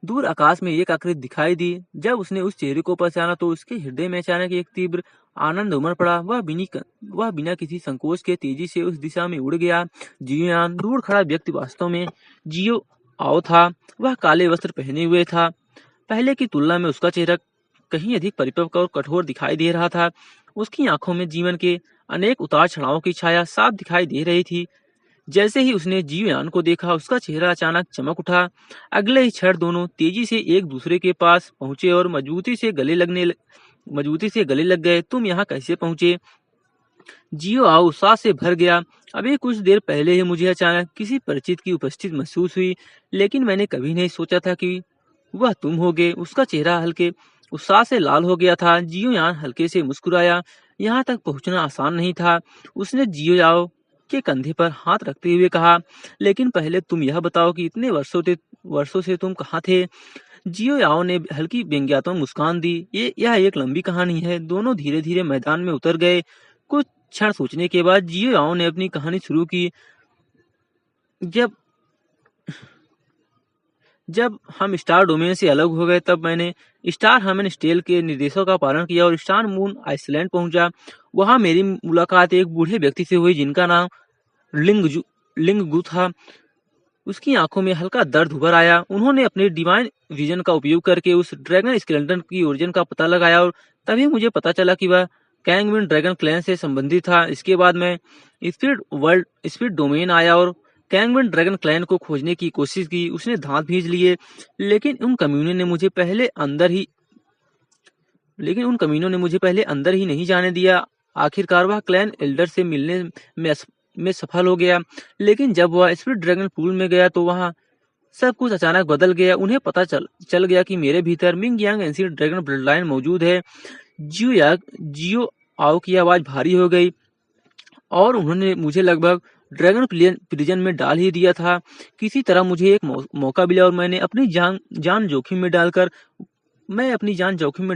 दूर आकाश में एक आकृति दिखाई दी। जब उसने उस चेहरे को पहचाना तो उसके हृदय में अचानक एक तीव्र आनंद उमड़ पड़ा। वह बिना किसी संकोच के तेजी से उस दिशा में उड़ गया। जियोयान, दूर खड़ा व्यक्ति वास्तव में जियो आओ था। वह काले वस्त्र पहने हुए था। पहले की तुलना में उसका चेहरा कहीं अधिक परिपक्व और कठोर दिखाई दे रहा था। उसकी आंखों में जीवन के अनेक उतार चढ़ावों की छाया साफ दिखाई दे रही थी। जैसे ही उसने जियोयान को देखा, उसका चेहरा अचानक चमक उठा। अगले ही क्षण दोनों तेजी से एक दूसरे के पास पहुंचे और मजबूती से गले लग गए। तुम यहाँ कैसे पहुंचे? जियो आओ उत्साह से भर गया। अभी कुछ देर पहले ही मुझे अचानक किसी परिचित की उपस्थिति महसूस हुई, लेकिन मैंने कभी नहीं सोचा था कि वह तुम होगे। उसका चेहरा हल्के उत्साह से लाल हो गया था। जियोयान हल्के से मुस्कुराया। यहाँ तक पहुंचना आसान नहीं था। उसने जियोयाओ के कंधे पर हाथ रखते हुए कहा, लेकिन पहले तुम यह बताओ कि इतने वर्षों से तुम कहाँ थे? जियोयाओ ने हल्की व्यंग्यात्मक मुस्कान दी। यह एक लंबी कहानी है। दोनों धीरे धीरे मैदान में उतर गए। कुछ क्षण सोचने के बाद जियोयाओ ने अपनी कहानी शुरू की। जब हम स्टार डोमेन से अलग हो गए, तब मैंने स्टार हमन स्टेल के निर्देशों का पालन किया और स्टार मून आइसलैंड पहुंचा। वहां मेरी मुलाकात एक बूढ़े व्यक्ति से हुई जिनका नाम लिंगगु था। उसकी आंखों में हल्का दर्द उभर आया। उन्होंने अपने डिवाइन विजन का उपयोग करके उस ड्रैगन स्केलेटन की ओरिजिन का पता लगाया और तभी मुझे पता चला कि वह कैंगविन ड्रैगन क्लैन से संबंधित था। इसके बाद में स्पिरिट डोमेन आया और कैंगविन ड्रैगन क्लैन को खोजने की कोशिश की। उसने दांत भींच लिए, लेकिन उन कम्युनियों ने मुझे पहले अंदर ही नहीं जाने दिया। आखिरकार वह क्लैन एल्डर से मिलने में सफल हो गया, लेकिन जब वह स्पिरिट ड्रैगन पूल में गया तो वहां सब कुछ अचानक बदल गया। उन्हें पता चल गया कि मेरे भीतर मिंग यांग एंशिएंट ड्रैगन ब्लड लाइन मौजूद है। जियो आओ की आवाज भारी हो गई और उन्होंने मुझे लगभग ड्रैगन प्रिजन में डाल ही दिया था। किसी तरह मुझे एक मौका मिला और मैंने अपनी जान जोखिम में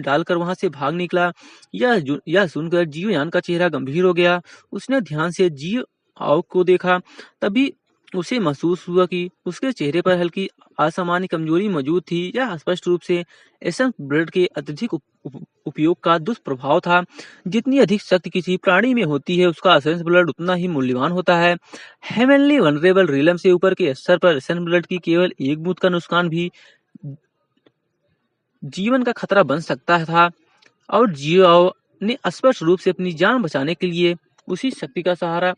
डालकर वहां से भाग निकला। यह सुनकर जियो यान का चेहरा गंभीर हो गया। उसने ध्यान से जियो आओ को देखा। तभी उसे महसूस हुआ कि उसके चेहरे पर हल्की असामान्य कमजोरी मौजूद थी। यह स्पष्ट रूप से एसेंस ब्लड के अत्यधिक उपयोग का दुष्प्रभाव था। जितनी अधिक शक्ति किसी प्राणी में होती है, उसका एसेंस ब्लड उतना ही मूल्यवान होता है। हेवनली वनरेबल रिलम से ऊपर के स्तर पर एसेंस ब्लड की केवल एक बूंद का नुकसान भी जीवन का खतरा बन सकता था, और जियो ने स्पष्ट रूप से अपनी जान बचाने के लिए उसी शक्ति का सहारा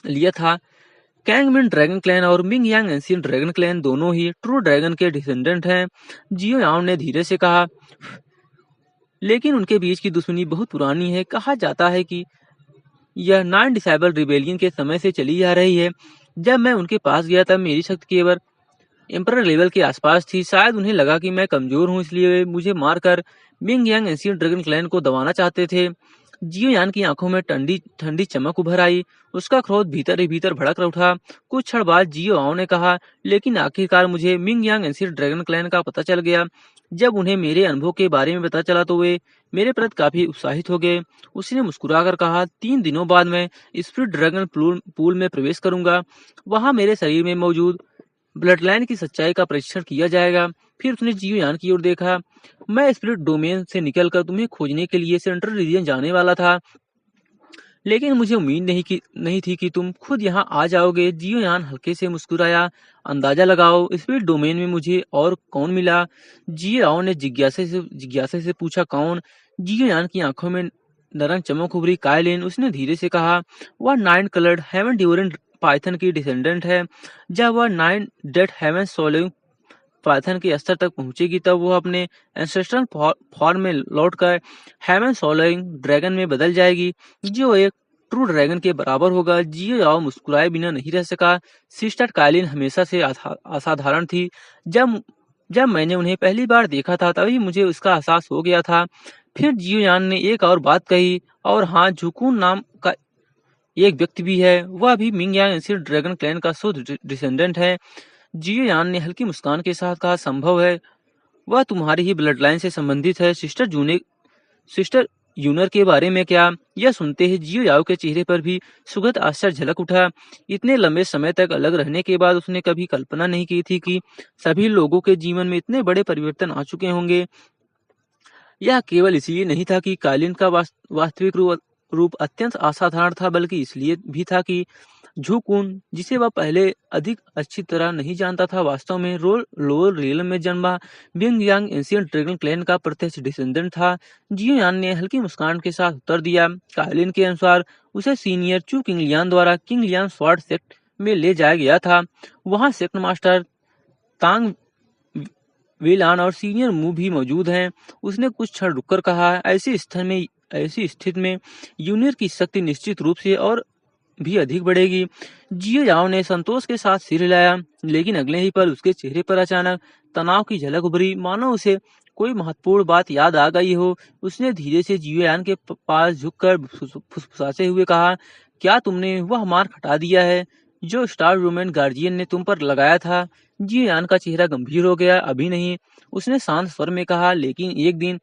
लिया था। कैंगमिन ड्रैगन क्लैन और मिंग यांग एंशिएंट ड्रैगन क्लैन दोनों ही ट्रू ड्रैगन के डिसेंडेंट हैं, जियो याओ ने धीरे से कहा। लेकिन उनके बीच की दुश्मनी बहुत पुरानी है। कहा जाता है कि यह 9 डिसेबल रिबेलियन के समय से चली आ रही है। जब मैं उनके पास गया तब मेरी शक्ति केवल एम्परर लेवल के आसपास थी। शायद उन्हें लगा कि मैं कमजोर हूँ, इसलिए वे मुझे मारकर मिंग यांग एंशिएंट ड्रैगन क्लैन को दबाना चाहते थे। जियो यान की आंखों में ठंडी चमक उभर आई। उसका क्रोध भीतर ही भीतर भड़क उठा। कुछ क्षण बाद जियो आओ ने कहा, लेकिन आखिरकार मुझे मिंग यांग एंशिएंट ड्रैगन क्लैन का पता चल गया। जब उन्हें मेरे अनुभव के बारे में पता चला तो वे मेरे प्रति काफी उत्साहित हो गए। उसने मुस्कुराकर कहा, 3 दिनों बाद मैं स्पिरिट ड्रैगन पूल में प्रवेश करूंगा। वहां मेरे शरीर में मौजूद ब्लड लाइन की सच्चाई का परीक्षण किया जाएगा। फिर उसने जियो यान की ओर देखा। मैं स्पिरिट डोमेन से निकलकर तुम्हें खोजने के लिए सेंट्रल रीजन जाने वाला था, लेकिन मुझे उम्मीद नहीं थी कि तुम खुद यहाँ आ जाओगे। जियो यान हल्के से मुस्कुराया। अंदाजा लगाओ, स्पिरिट डोमेन में मुझे और कौन मिला? जियो याओ ने जिज्ञासा से पूछा, कौन? जियो यान की आंखों में नरम चमक उभरी। कायलिन, उसने धीरे से कहा। वह 9 कलर्ड हेवन ड्यूरेंट पाइथन की डिसेंडेंट है। जब वह 9 डेड हेवन सोलिंग पाइथन के स्तर तक पहुंचेगी तब वह अपने एंसेस्ट्रल फॉर्म में लौटकर हेवन सोलिंग ड्रैगन में बदल जाएगी, जो एक ट्रू ड्रैगन के बराबर होगा। जियो याओ मुस्कुराए बिना नहीं रह सका। सिस्टर काइलिन हमेशा से असाधारण थी। जब मैंने उन्हें पहली बार देखा था तभी मुझे उसका एहसास हो गया था। फिर जियो यान ने एक और बात कही, और हाँ, झुकून नाम का एक व्यक्ति भी है। वह भी मिंग यांग एंशिएंट ड्रैगन क्लैन का शुद्ध डिसेंडेंट है। जियो यान ने हल्की मुस्कान के साथ कहा, संभव है। वह तुम्हारी ही ब्लड लाइन से संबंधित है। सिस्टर यूनर के बारे में क्या? यह सुनते ही जियो याओ के चेहरे पर भी सुखद आश्चर्य झलक उठा। इतने लंबे समय तक अलग रहने के बाद उसने कभी कल्पना नहीं की थी कि सभी लोगों के जीवन में इतने बड़े परिवर्तन आ चुके होंगे। यह केवल इसलिए नहीं था कि कालिन का वास्तविक रूप अत्यंत असाधारण था, बल्कि इसलिए भी था कि झुकून, जिसे वह पहले अधिक अच्छी तरह नहीं जानता था, वास्तव में लोअर रियलम में जन्मा मिंग यांग एंशिएंट ड्रैगन क्लैन का प्रत्यक्ष डिसेंडेंट था। जियो यान ने हल्की मुस्कान के साथ उत्तर दिया। कालिन के अनुसार उसे सीनियर चू किंग लियान द्वारा किंग लियान स्वॉर्ड सेक्ट में ले जाया गया था। वहां सेक्ट मास्टर तांग वेलान और सीनियर मू भी मौजूद हैं। उसने कुछ क्षण रुककर कहा, ऐसी स्थिति में यूनियर की शक्ति निश्चित रूप से और भी अधिक बढ़ेगी। जियो याओ ने संतोष के साथ सिर हिलाया, लेकिन अगले ही पल उसके चेहरे पर अचानक तनाव की झलक उभरी, मानो उसे कोई महत्वपूर्ण बात याद आ गई हो। उसने धीरे से जियो यान के पास झुककर फुसफुसाते हुए कहा, क्या तुमने वह मार्क हटा दिया है जो स्टार रूमेन गार्जियन ने तुम पर लगाया था? जियो यान का चेहरा गंभीर हो गया। अभी नहीं, उसने शांत स्वर में कहा, लेकिन एक दिन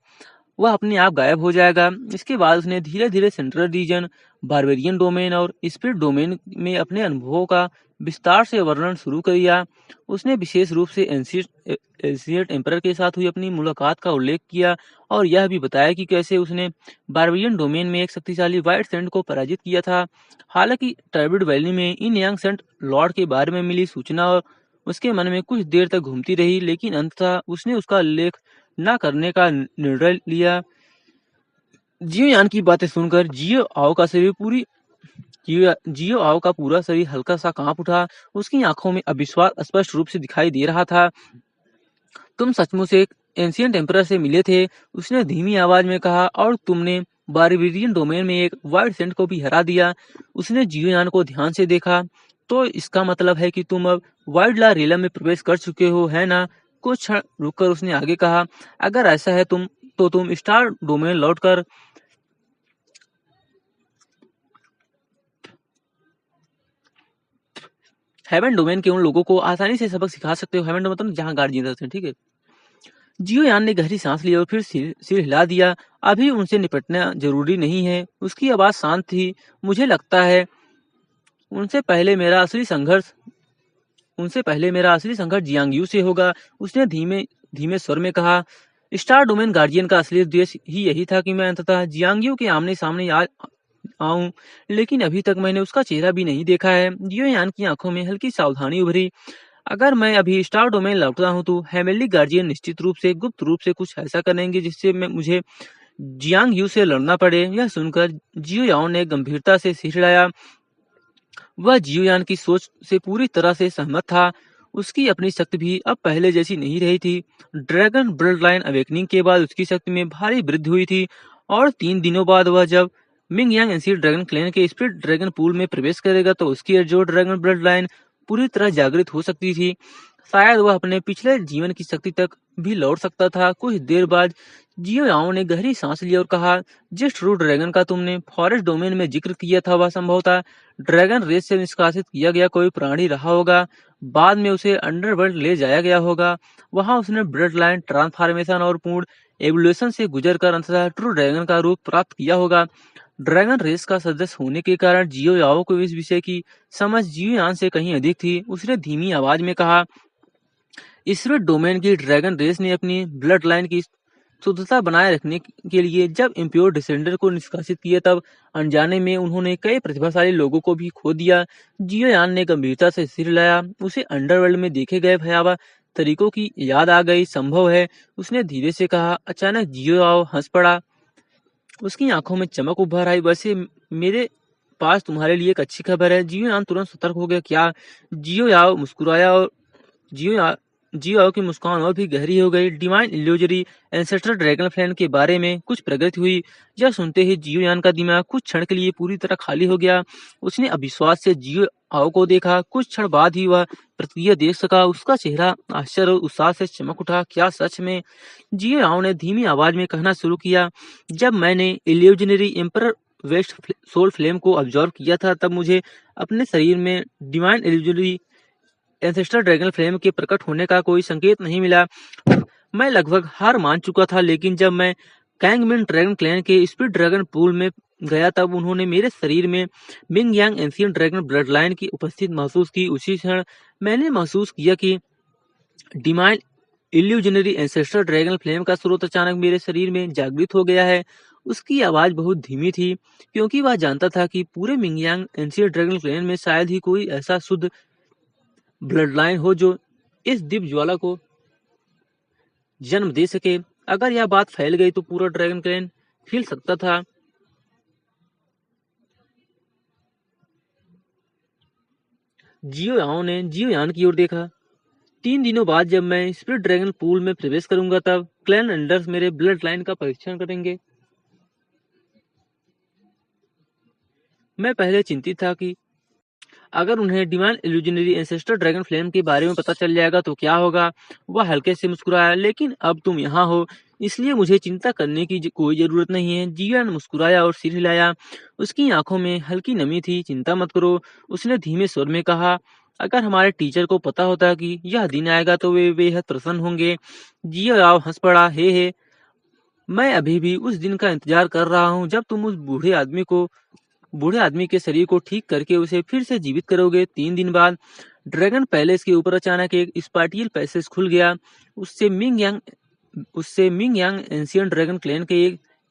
वह अपने आप गायब हो जाएगा। इसके बाद उसने धीरे धीरे सेंट्रल रीजन, बारबेरियन डोमेन और स्पिरिट डोमेन में अपने अनुभवों का विस्तार से वर्णन शुरू कर दिया। उसने विशेष रूप से एंशिएंट एम्परर के साथ हुई अपनी मुलाकात का उल्लेख किया और यह भी बताया कि कैसे उसने बारबेरियन डोमेन में एक शक्तिशाली व्हाइट सेंट को पराजित किया था। हालांकि टर्बिड वैली में इन यांग सेंट लॉर्ड के बारे में मिली सूचना और उसके मन में कुछ देर तक घूमती रही, लेकिन अंततः उसने उसका उल्लेख न करने का निर्णय लिया। जियो यान की बातें सुनकर जियो आओ का पूरा शरीर हल्का सा कांप उठा। उसकी आंखों में अविश्वास स्पष्ट रूप से दिखाई दे रहा था। तुम सचमुच एक एंशियंट एम्परर से मिले थे, उसने धीमी आवाज में कहा, और तुमने बारबेरियन डोमेन में एक वाइड सेंट को भी हरा दिया। उसने जियोयान को ध्यान से देखा। तो इसका मतलब है कि तुम अब वाइड ला रेलम में प्रवेश कर चुके हो, है ना? कुछ क्षण रुककर उसने आगे कहा, अगर ऐसा है तुम स्टार डोमेन लौटकर हेवन डोमेन के उन लोगों को आसानी से सबक सिखा सकते हो। हेवन डोमेन मतलब जहाँ गार्जियन रहते हैं, ठीक है? जियोयान ने गहरी सांस ली और फिर सिर हिला दिया। अभी उनसे निपटना जरूरी नहीं है। उसकी आवाज शांत थी। मुझे लगता है उनसे पहले मेरा असली संघर्ष उनसे पहले मेरा असली संघर्ष जियांगयू से होगा। उसने धीमे धीमे स्वर में कहा, स्टार डोमेन गार्जियन का असली उद्देश्य ही यही था कि मैं अंततः जियांगयू के आमने सामने आऊं, लेकिन अभी तक मैंने उसका चेहरा भी नहीं देखा है। जियोयान की आंखों में हल्की सावधानी उभरी। अगर मैं अभी स्टार डोमेन लौटता हूं तो हेमनली गार्जियन निश्चित रूप से गुप्त रूप से कुछ ऐसा करेंगे जिससे मैं मुझे जियांग यू से लड़ना पड़े। यह सुनकर जियो याओ ने गंभीरता से सिर हिलाया। वह जियोयान की सोच से पूरी तरह से सहमत था। उसकी अपनी शक्ति भी अब पहले जैसी नहीं रही थी। ड्रैगन ब्लड लाइन अवेकनिंग के बाद उसकी शक्ति में भारी वृद्धि हुई थी, और 3 दिनों बाद वह जब मिंग यांग एंशियंट ड्रैगन क्लैन के स्पिरिट ड्रैगन पूल में प्रवेश करेगा तो उसकी जो ड्रैगन ब्लड लाइन पूरी तरह जागृत हो सकती थी। शायद वह अपने पिछले जीवन की शक्ति तक भी लौट सकता था। कुछ देर बाद जियो याओ ने गहरी सांस ली और कहा, जिस ट्रू ड्रैगन का तुमने फॉरेस्ट डोमेन में जिक्र किया था वह संभवतः ड्रैगन रेस से निष्कासित किया गया कोई प्राणी रहा होगा। बाद में उसे अंडरवर्ल्ड ले जाया गया होगा। वहां उसने ब्लड लाइन ट्रांसफॉर्मेशन और पूर्ण एवोल्यूशन से गुजरकर अंततः ट्रू ड्रैगन का रूप प्राप्त किया होगा। ड्रैगन रेस का सदस्य होने के कारण जियो याओ को इस विषय की समझ जियो यान से कहीं अधिक थी। उसने धीमी आवाज में कहा, स्पिरिट डोमेन की ड्रैगन रेस ने अपनी ब्लड लाइन की शुद्धता बनाए रखने के लिए जब इम्प्योर डिसेंडर को निष्कासित किया तब अनजाने में उन्होंने कई प्रतिभाशाली लोगों को भी खो दिया। जियोयान ने गंभीरता से सिर हिलाया। उसे अंडरवर्ल्ड में देखे गए भयावह तरीकों की याद आ गई। संभव है, उसने धीरे से कहा। अचानक जियोयाओ हंस पड़ा। उसकी आंखों में चमक उभर आई। वैसे मेरे पास तुम्हारे लिए एक अच्छी खबर है। जियोयान तुरंत सतर्क हो गया। क्या? जियोयाओ मुस्कुराया और जियो जियो की मुस्कान और भी गहरी हो गई। डिवाइन इल्यूजरी एंसेस्टर ड्रैगन फ्लैन के बारे में कुछ प्रगति हुई। यह सुनते ही जियो यान का दिमाग कुछ क्षण के लिए पूरी तरह खाली हो गया। उसने अविश्वास से जियो आओ को देखा। कुछ क्षण बाद ही वह प्रतिक्रिया देख सका। उसका चेहरा आश्चर्य और उत्साह से चमक उठा। क्या सच में? जियो आओ ने धीमी आवाज में कहना शुरू किया, जब मैंने illusionary ember west soul flame को ऑब्जर्व किया था तब मुझे अपने शरीर में divine illusionary ancestor dragon flame के प्रकट होने का कोई संकेत नहीं मिला। मैं लगभग हार मान चुका था, लेकिन जब मैं कैंगमिन ड्रैगन क्लैन के स्पिरिट ड्रैगन पूल में गया तब उन्होंने मेरे शरीर में मिंग यांग एंशियंट ड्रैगन ब्लड लाइन की उपस्थिति महसूस की। उसी क्षण मैंने महसूस किया कि divine illusionary ancestor dragon flame का स्रोत अचानक मेरे शरीर में जागृत हो गया है। उसकी आवाज बहुत धीमी थी, क्योंकि वह जानता था कि पूरे मिंग यांग एंशियंट ड्रैगन क्लैन में शायद ही कोई ऐसा शुद्ध ब्लड लाइन हो जो इस दिव्य ज्वाला को जन्म दे सके। अगर यह बात फैल गई तो पूरा ड्रैगन क्लैन हिल सकता था। जियो यान की ओर देखा। 3 दिनों बाद जब मैं स्पिरिट ड्रैगन पूल में प्रवेश करूंगा तब क्लैन अंडर्स मेरे ब्लड लाइन का परीक्षण करेंगे। मैं पहले चिंतित था कि अगर उन्हें divine illusionary ancestor dragon flame के बारे में पता चल जाएगा तो क्या होगा। वह हल्के से मुस्कुराया, लेकिन अब तुम यहाँ हो इसलिए मुझे चिंता करने की कोई जरूरत नहीं है। जियान मुस्कुराया और सिर हिलाया। उसकी आंखों में हल्की नमी थी। चिंता मत करो, उसने धीमे स्वर में कहा। अगर हमारे टीचर को पता होता कि यह दिन आएगा तो वे बेहद प्रसन्न होंगे। जियो राव हंस पड़ा। हे, मैं अभी भी उस दिन का इंतजार कर रहा हूँ जब तुम उस बूढ़े आदमी के शरीर को ठीक करके उसे फिर से जीवित करोगे। 3 दिन बाद ड्रैगन पैलेस के ऊपर अचानक एक स्पार्टियल पैसेज खुल गया। उससे मिंग यांग एंशियंट ड्रैगन क्लैन के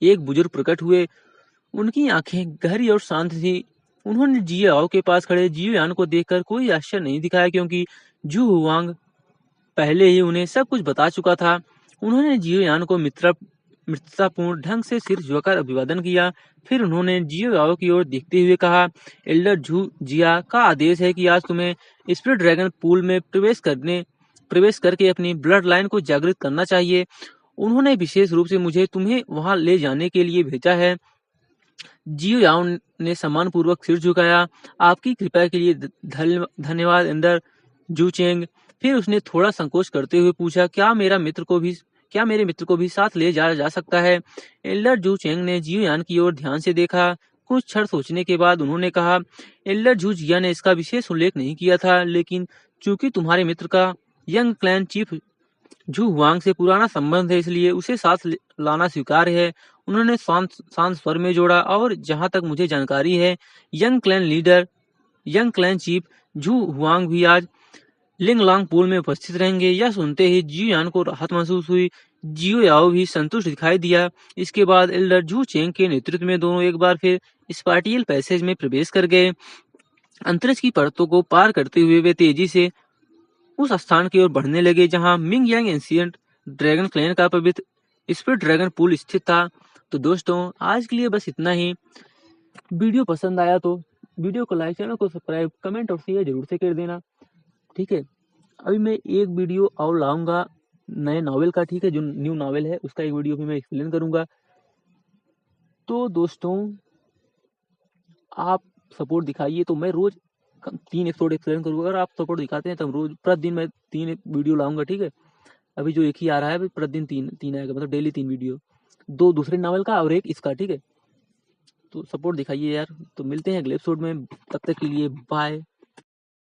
एक बुजुर्ग प्रकट हुए। उनकी आंखें गहरी और शांत थी। उन्होंने जियो के पास खड़े जियो यान को देखकर कोई आश्चर्य नहीं दिखाया, क्योंकि जू हुआंग पहले ही उन्हें सब कुछ बता चुका था। उन्होंने जियो यान को मित्रतापूर्ण ढंग से सिर झुकाकर अभिवादन किया। फिर उन्होंने जियो याओ की ओर देखते हुए कहा, एल्डर झू जिया का आदेश है कि आज तुम्हें स्पिरिट ड्रैगन पूल में प्रवेश करके अपनी ब्लड लाइन को जागृत करना चाहिए। उन्होंने विशेष रूप से मुझे तुम्हें वहां ले जाने के लिए भेजा है। जियो याओ ने सम्मानपूर्वक सिर झुकाया। आपकी कृपा के लिए धन्यवाद एल्डर जू चेंग। फिर उसने थोड़ा संकोच करते हुए पूछा, क्या मेरे मित्र को भी साथ ले जाया जा सकता है? एल्डर जू चेंग ने जियो यान की ओर ध्यान से देखा। कुछ क्षण सोचने के बाद उन्होंने कहा, एल्डर जू जिया ने इसका विशेष उल्लेख नहीं किया था, लेकिन चूंकि तुम्हारे मित्र का यंग क्लैन चीफ झू हुआंग से पुराना संबंध है, इसलिए उसे साथ लाना स्वीकार्य है। उन्होंने शांत स्वर में जोड़ा, और जहां तक मुझे जानकारी है, यंग क्लैन चीफ झू हुआंग भी आज लिंगलांग पूल में उपस्थित रहेंगे। यह सुनते ही जियो यान को राहत महसूस हुई। जियो याओ भी संतुष्ट दिखाई दिया। इसके बाद एल्डर जू चेंग के नेतृत्व में दोनों एक बार फिर स्पार्टियल पैसेज में प्रवेश कर गए। अंतरिक्ष की परतों को पार करते हुए वे तेजी से उस स्थान की ओर बढ़ने लगे जहां मिंग यांग एंशिएंट ड्रैगन क्लैन का पवित्र स्पिरिट ड्रैगन पूल स्थित था। तो दोस्तों, आज के लिए बस इतना ही। वीडियो पसंद आया तो वीडियो को लाइक, चैनल को सब्सक्राइब, कमेंट और शेयर जरूर से कर देना, ठीक है। अभी मैं एक वीडियो और लाऊंगा नए नॉवेल का, ठीक है, जो न्यू नॉवेल है उसका एक वीडियो भी मैं एक्सप्लेन करूंगा। तो दोस्तों, आप सपोर्ट दिखाइए तो मैं रोज 3 एपिसोड एक्सप्लेन करूंगा। अगर आप सपोर्ट दिखाते हैं तो रोज प्रतिदिन मैं 3 वीडियो लाऊंगा, ठीक है। अभी जो एक ही आ रहा है, प्रतिदिन तीन आएगा, मतलब डेली 3 वीडियो, 2 दूसरे नॉवेल का और एक इसका, ठीक है। तो सपोर्ट दिखाइए यार। तो मिलते हैं अगले एपिसोड में, तब तक के लिए बाय।